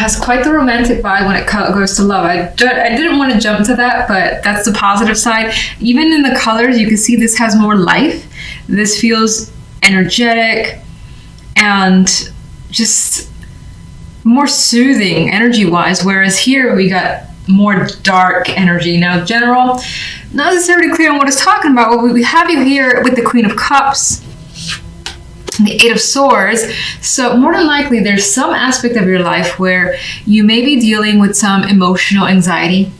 has quite the romantic vibe when it goes to love. I didn't want to jump to that, but that's the positive side. Even in the colors, you can see this has more life. This feels energetic and just more soothing energy-wise, whereas here we got more dark energy. Now, general, not necessarily clear on what it's talking about, but we have you here with the Queen of Cups, the Eight of Swords. So more than likely there's some aspect of your life where you may be dealing with some emotional anxiety.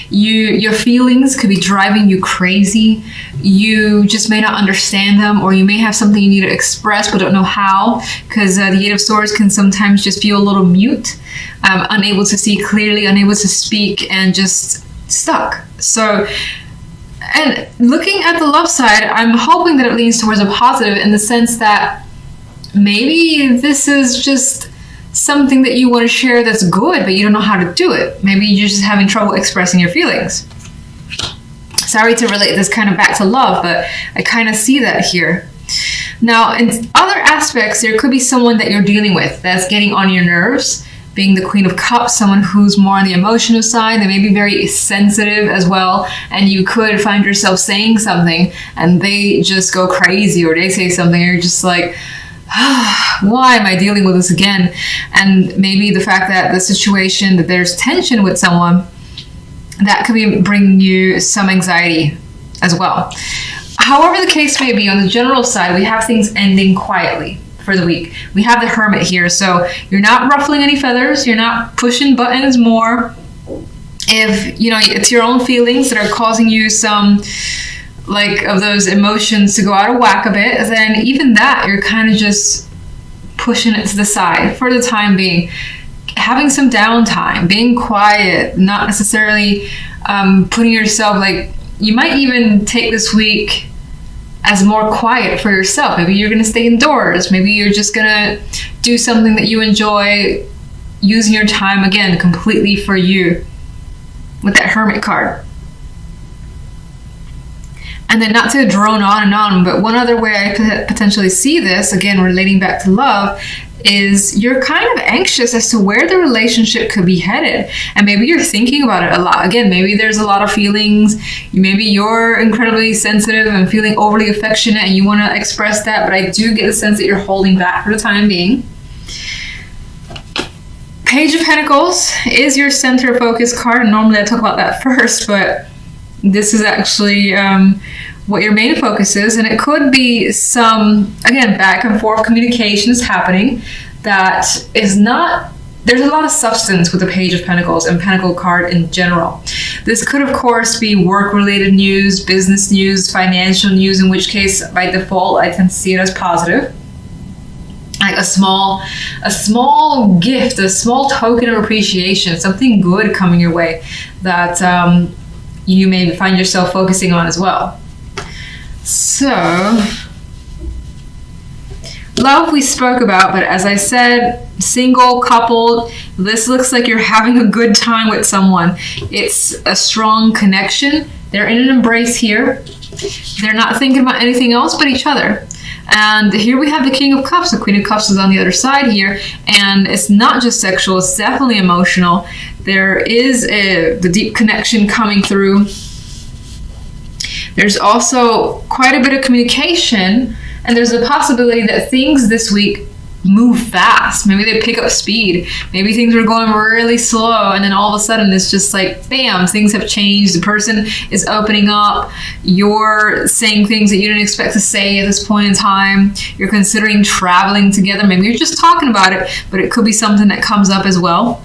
Your feelings could be driving you crazy. You just may not understand them, or you may have something you need to express but don't know how, because the Eight of Swords can sometimes just feel a little mute, unable to see clearly, unable to speak, and just stuck. So, and looking at the love side, I'm hoping that it leans towards a positive, in the sense that maybe this is just something that you want to share that's good, but you don't know how to do it. Maybe you're just having trouble expressing your feelings. Sorry to relate this kind of back to love, but I kind of see that here. Now, in other aspects, there could be someone that you're dealing with that's getting on your nerves, being the Queen of Cups, someone who's more on the emotional side. They may be very sensitive as well, and you could find yourself saying something and they just go crazy, or they say something and you're just like, why am I dealing with this again? And maybe the fact that the situation, that there's tension with someone, that could be bringing you some anxiety as well. However the case may be, on the general side, we have things ending quietly for the week. We have the Hermit here, so you're not ruffling any feathers, you're not pushing buttons more. If, you know, it's your own feelings that are causing you some, like, of those emotions to go out of whack a bit, then even that, you're kind of just pushing it to the side for the time being. Having some downtime, being quiet, not necessarily putting yourself, like, you might even take this week as more quiet for yourself. Maybe you're going to stay indoors. Maybe you're just going to do something that you enjoy, using your time, again, completely for you, with that Hermit card. And then, not to drone on and on, but one other way I could potentially see this, again, relating back to love, is you're kind of anxious as to where the relationship could be headed. And maybe you're thinking about it a lot. Again, maybe there's a lot of feelings. Maybe you're incredibly sensitive and feeling overly affectionate and you want to express that, but I do get the sense that you're holding back for the time being. Page of Pentacles is your center focus card, and normally I talk about that first, but this is actually what your main focus is, and it could be some, again, back and forth communications happening that is not, there's a lot of substance with the Page of Pentacles and Pentacle card in general. This could, of course, be work-related news, business news, financial news, in which case, by default, I tend to see it as positive. Like a small gift, a small token of appreciation, something good coming your way that you may find yourself focusing on as well. So, love we spoke about, but as I said, single, coupled, this looks like you're having a good time with someone. It's a strong connection. They're in an embrace here. They're not thinking about anything else but each other. And here we have the King of Cups. The Queen of Cups is on the other side here, and it's not just sexual, it's definitely emotional. There is the deep connection coming through. There's also quite a bit of communication, and there's a possibility that things this week move fast. Maybe they pick up speed. Maybe things were going really slow, and then all of a sudden it's just like, bam, things have changed. The person is opening up. You're saying things that you didn't expect to say at this point in time. You're considering traveling together. Maybe you're just talking about it, but it could be something that comes up as well.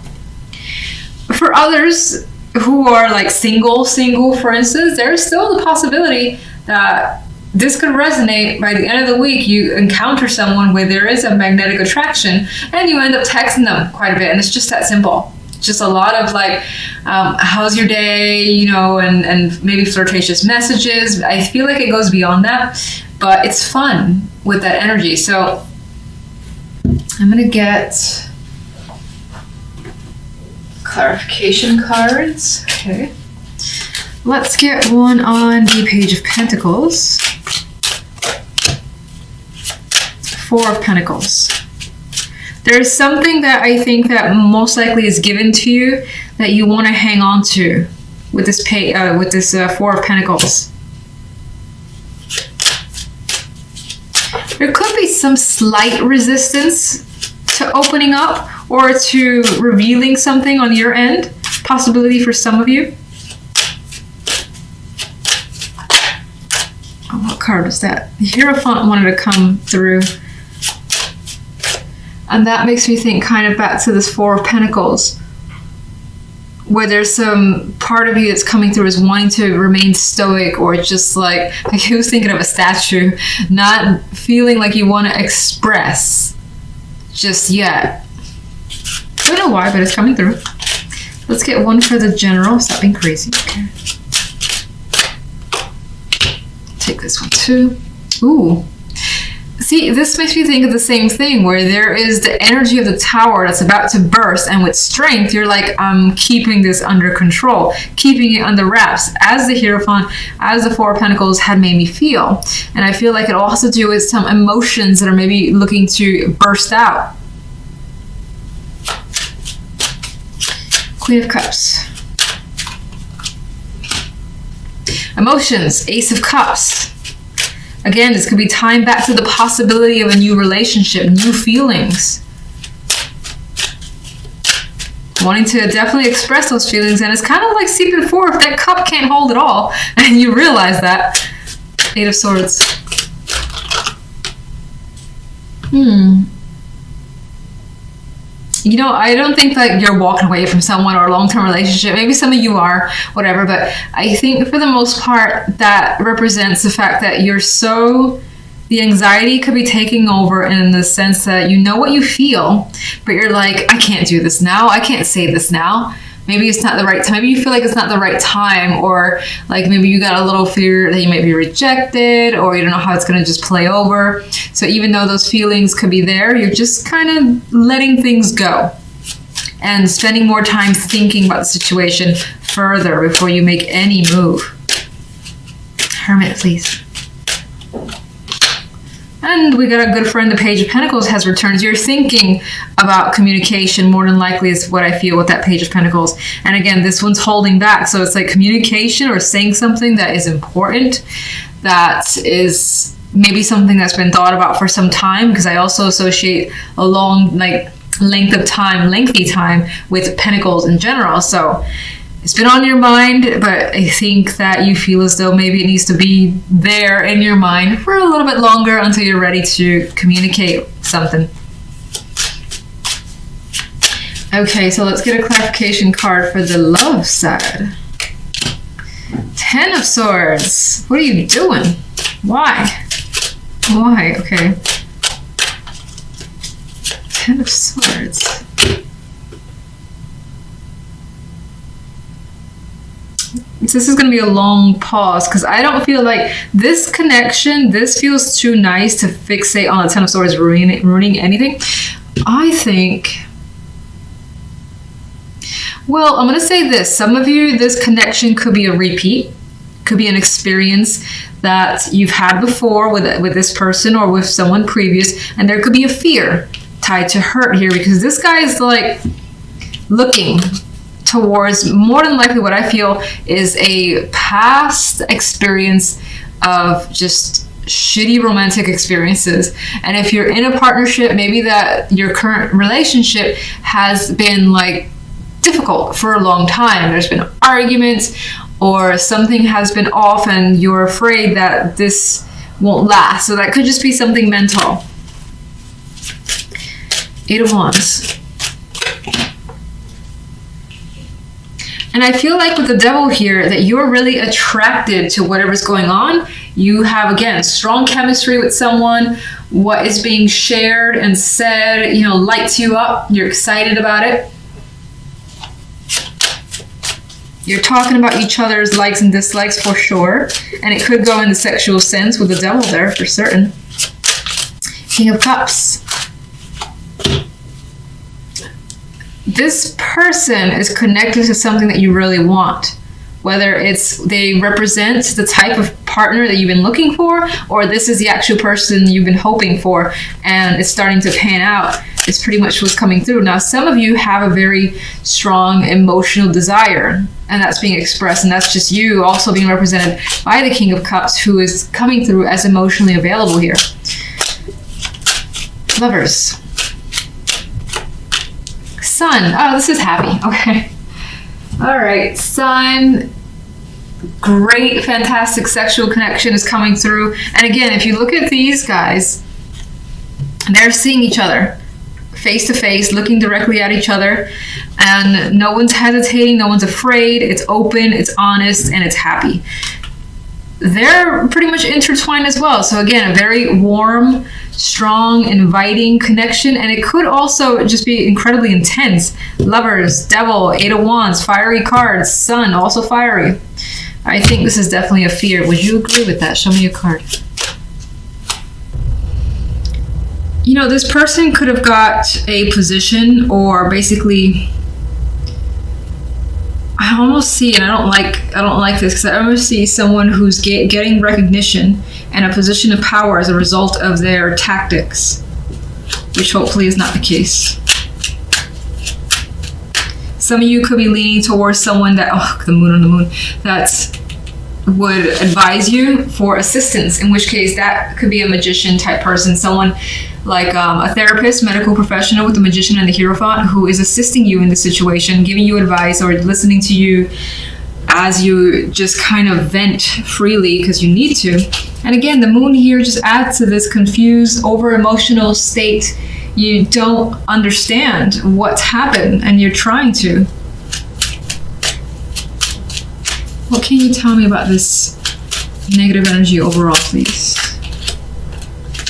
For others who are like single, for instance, there's still the possibility that this could resonate. By the end of the week, you encounter someone where there is a magnetic attraction, and you end up texting them quite a bit, and it's just that simple. Just a lot of like, how's your day, you know, and maybe flirtatious messages. I feel like it goes beyond that, but it's fun with that energy. So I'm gonna get clarification cards. Okay, let's get one on the Page of Pentacles. Four of Pentacles. There's something that I think that most likely is given to you that you want to hang on to with this Four of Pentacles. There could be some slight resistance to opening up or to revealing something on your end. Possibility for some of you. Oh, what card was that? The Hierophant wanted to come through. And that makes me think kind of back to this Four of Pentacles, where there's some part of you that's coming through is wanting to remain stoic, or just like he was thinking of a statue, not feeling like you want to express just yet. I don't know why, but it's coming through. Let's get one for the general. Stop being crazy. Okay. Take this one too. Ooh. See, this makes me think of the same thing, where there is the energy of the Tower that's about to burst, and with strength, you're like, I'm keeping this under control, keeping it under wraps, as the Hierophant, as the Four of Pentacles had made me feel. And I feel like it all has to do with some emotions that are maybe looking to burst out. Queen of Cups. Emotions, Ace of Cups. Again, this could be tying back to the possibility of a new relationship, new feelings. Wanting to definitely express those feelings, and it's kind of like seeping forth. That cup can't hold it all, and you realize that. Eight of Swords. You know, I don't think that you're walking away from someone or a long-term relationship. Maybe some of you are, whatever. But I think for the most part, that represents the fact that you're so... The anxiety could be taking over in the sense that you know what you feel, but you're like, I can't do this now. I can't say this now. Maybe it's not the right time. Maybe you feel like it's not the right time, or like maybe you got a little fear that you might be rejected, or you don't know how it's going to just play over. So even though those feelings could be there, you're just kind of letting things go and spending more time thinking about the situation further before you make any move. Hermit, please. And we got a good friend, the Page of Pentacles has returned. You're thinking about communication more than likely is what I feel with that Page of Pentacles. And again, this one's holding back. So it's like communication or saying something that is important, that is maybe something that's been thought about for some time, because I also associate a long, like, lengthy time with Pentacles in general. So it's been on your mind, but I think that you feel as though maybe it needs to be there in your mind for a little bit longer until you're ready to communicate something. Okay, so let's get a clarification card for the love side. Ten of Swords. What are you doing? Why? Why? Okay. Ten of Swords. This is going to be a long pause, because I don't feel like this connection, this feels too nice to fixate on the Ten of Swords ruining anything. I think, well, I'm going to say this. Some of you, this connection could be a repeat, could be an experience that you've had before with this person or with someone previous, and there could be a fear tied to hurt here, because this guy is like looking towards, more than likely what I feel is a past experience of just shitty romantic experiences. And if you're in a partnership, maybe that your current relationship has been like difficult for a long time. There's been arguments or something has been off and you're afraid that this won't last. So that could just be something mental. Eight of Wands. And I feel like with the Devil here that you're really attracted to whatever's going on. You have, again, strong chemistry with someone. What is being shared and said, you know, lights you up. You're excited about it. You're talking about each other's likes and dislikes for sure. And it could go in the sexual sense with the Devil there for certain. King of Cups. This person is connected to something that you really want, whether it's they represent the type of partner that you've been looking for, or this is the actual person you've been hoping for and it's starting to pan out. It's pretty much what's coming through. Now, some of you have a very strong emotional desire, and that's being expressed, and that's just you also being represented by the King of Cups, who is coming through as emotionally available here. Lovers. Sun. Oh, this is happy. Okay. All right. Sun. Great, fantastic sexual connection is coming through. And again, if you look at these guys, they're seeing each other face to face, looking directly at each other, and no one's hesitating, no one's afraid. It's open, it's honest, and it's happy. They're pretty much intertwined as well. So again, a very warm, strong, inviting connection, and it could also just be incredibly intense. Lovers, Devil, Eight of Wands, fiery cards, Sun, also fiery. I think this is definitely a fear. Would you agree with that? Show me a card. You know, this person could have got a position, or basically, I almost see, and I don't like this, because I almost see someone who's getting recognition and a position of power as a result of their tactics, which hopefully is not the case. Some of you could be leaning towards someone that, oh, the moon on the moon, that would advise you for assistance, in which case that could be a magician type person, someone like a therapist, medical professional with the Magician and the Hierophant, who is assisting you in the situation, giving you advice or listening to you as you just kind of vent freely because you need to. And again, the moon here just adds to this confused, over emotional state. You don't understand what's happened and you're trying to. What can you tell me about this negative energy overall, please?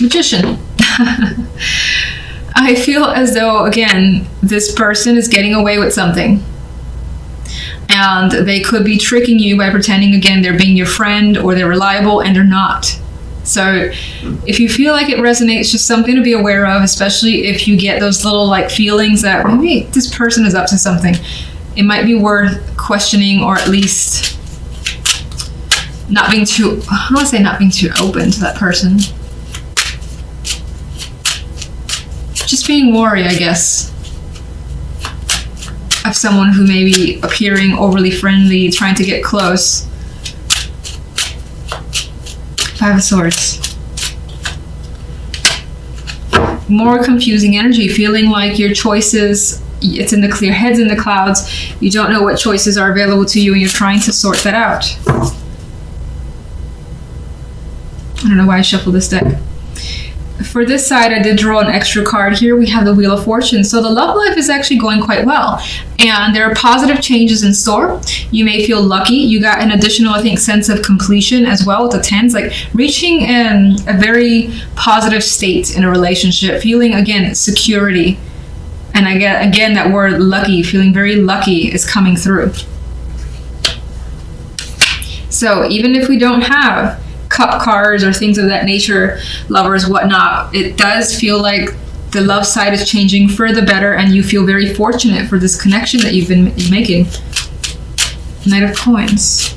Magician. I feel as though, again, this person is getting away with something. And they could be tricking you by pretending, again, they're being your friend or they're reliable, and they're not. So if you feel like it resonates, just something to be aware of, especially if you get those little like feelings that maybe this person is up to something. It might be worth questioning, or at least not being too, I don't want to say not being too open to that person. Just being wary, I guess, of someone who may be appearing overly friendly, trying to get close. Five of Swords. More confusing energy, feeling like your choices, it's in the clear, heads in the clouds. You don't know what choices are available to you and you're trying to sort that out. I don't know why I shuffled this deck. For this side, I did draw an extra card here. We have the Wheel of Fortune. So the love life is actually going quite well. And there are positive changes in store. You may feel lucky. You got an additional, I think, sense of completion as well with the tens. Like reaching a very positive state in a relationship. Feeling, again, security. And I get, again, that word lucky. Feeling very lucky is coming through. So even if we don't have cup cards or things of that nature, lovers, whatnot, it does feel like the love side is changing for the better, and you feel very fortunate for this connection that you've been making. Knight of Coins.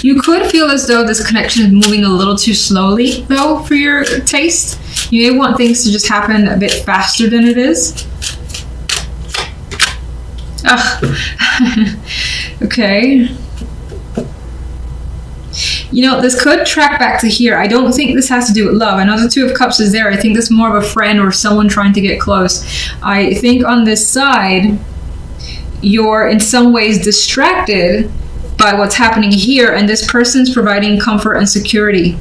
You could feel as though this connection is moving a little too slowly, though, for your taste. You may want things to just happen a bit faster than it is. Ugh. Okay. You know, this could track back to here. I don't think this has to do with love. I know the Two of Cups is there. I think this is more of a friend or someone trying to get close. I think on this side, you're in some ways distracted by what's happening here, and this person's providing comfort and security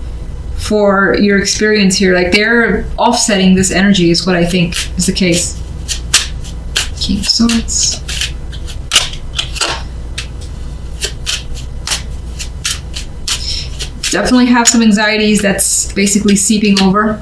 for your experience here. Like they're offsetting this energy is what I think is the case. King of Swords. Definitely have some anxieties that's basically seeping over.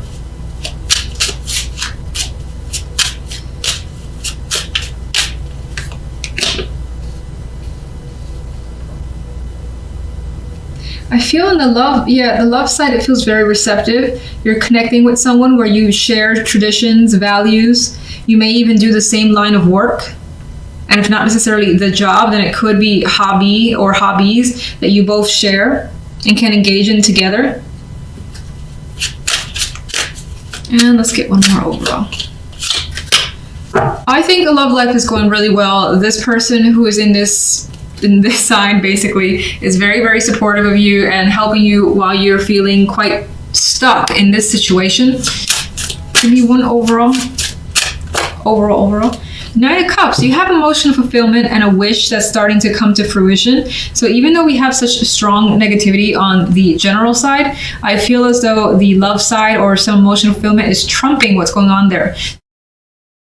I feel in the love side, it feels very receptive. You're connecting with someone where you share traditions, values. You may even do the same line of work. And if not necessarily the job, then it could be hobby or hobbies that you both share and can engage in together. And let's get one more overall. I think the love life is going really well. This person who is in this sign basically is very, very supportive of you and helping you while you're feeling quite stuck in this situation. Give me one overall. Overall. Knight of Cups, you have emotional fulfillment and a wish that's starting to come to fruition. So even though we have such strong negativity on the general side, I feel as though the love side or some emotional fulfillment is trumping what's going on there.